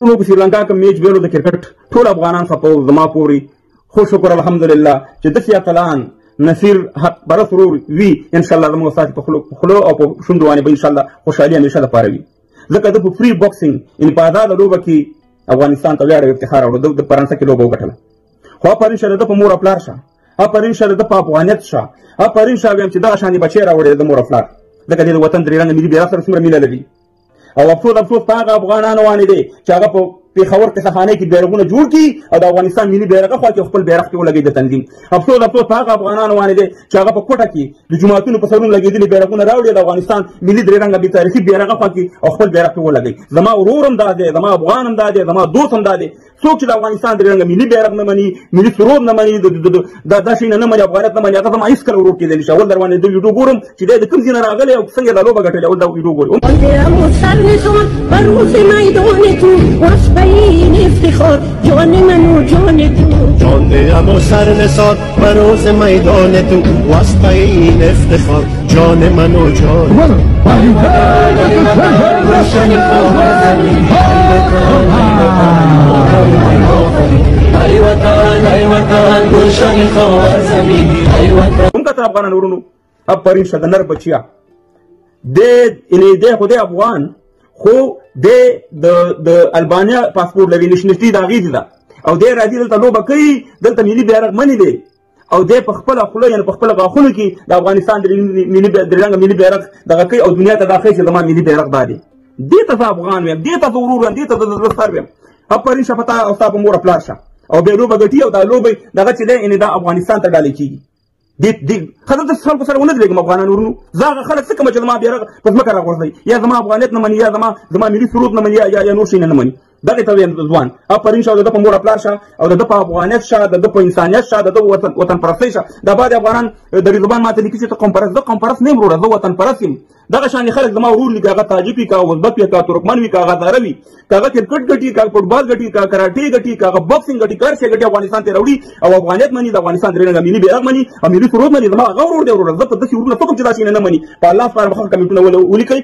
نو په سریلانکا کې میچ ویلو د کرکټ ټول افغانان خپو زما پوری خو شکر الحمدلله چې د سیاتلان نصیر حق بر سرور وی ان شاء الله زموږ ساتي په خلو او په شوندو باندې به ان شاء الله خوشحالي همیشه د پاره وي ځکه د فری باکسینګ ان په آزاد لوبه کې افغانستان ته ویاړ او افتخار اورو د فرانسه کې لوبه وګټله خو پرین شره د په مور خپل شه پرین شره د په افغانیت شه پرین شاویم چې دغه شان بچی راوړي د مور خپل دغه د وطن درې رنګ ملي بیرغ سره څومره میله لري او افسوس په هغه افغانانو باندې دی چې هغه په پیښور کې صحانه کې بیرغونه جوړ کړي او د افغانستان ملي بیرغ خو کې خپل بیرغ کې ولګي د تنظیم افسوس په هغه افغانانو باندې دی چې هغه په کوټه کې د جماعتونو په سرونو لګېدلي بیرغونه راوړي د افغانستان ملي درې رنګه بې تاریخي بیرغ خو کې او خپل بیرغ کې ولګي زما ورور هم دا دی زما افغان هم دا دی زما دوست هم دا دی څوک چې د افغانستان درې رنګه ملي بیرغ نه مني ملي سرود نه مني دا شی نه مني افغانیت نه مني هغه زما هېڅکله ورور کېدلی شي اول در باندې د ویډیو ګورم چې دی د کوم ځای نه راغلی او څنګه دا لوبه ګټلې اول دا ویډیو ګورم بروز میدان تو واسبین افتخار جان من و جان تو جان و سر نثار بروز میدان تو واسبین افتخار جان من و جان کوم کتر افغانان ورونو اب پرین شه د نر بچیا د خو د افغان خو د البانیا پاسپورت لري نشنلټي د هغې ده او دی راځي دلته لوبه کوي دلته ملي بیرغ منی دی او دی په خپله خوله یعنې په خپله غاښونو کې د افغانستان درې رنګه ملي بیرغ دغه کوي او دنیا ته دا ښیي چې زما ملي بیرغ دا دی دې ته زه افغان ویم دې ته زه ورور ویم دې ته زه د زړه سر ویم افرین شه په تا او ستا په مور پلار شه او بیا لوبه ګټي او دا لوبه دغه چې دی یعنې دا افغانستان ته ډالۍ کېږي خدای د خلکو سره ونه درېږم افغانان ورونو زه هغه خلک څه کومه چې زما بیرغ په ځمکه راغورځوي یا زما افغانیت نه مني یا زما ملي سرود نه مني یا نور شی نه مني دغې ته ویم ځوان افرین شه او د ده په مور پلار شه او د ده په افغانیت شه د ده په انسانیت شه د ده وطن پرستۍ شه دا بعد افغانان د رضوان ماته لیکي چې ته قوم پرست زه قوم پرست نه یم وروره زه وطن پرست یم دغه شانې خلک زما ورور وي که هغه تاجک وي که هغه ازبک وي که هغه ترکمن وي که هغه هزاره وي که هغه کرکټ ګټي که هغه فوټبال ګټي که هغه کراټې ګټي که هغه بکسینګ ګټي که هر شی ګټي افغانستان ته راوړي او افغانیت مني د افغانستان درې رنګه ملي بیرغ مني او ملي سرود مني زما هغه ورور دی وروره زه په داسې ورونه څوک چې دا شی نه مني په الله سپاره به ښه کمنټونه ولیکئ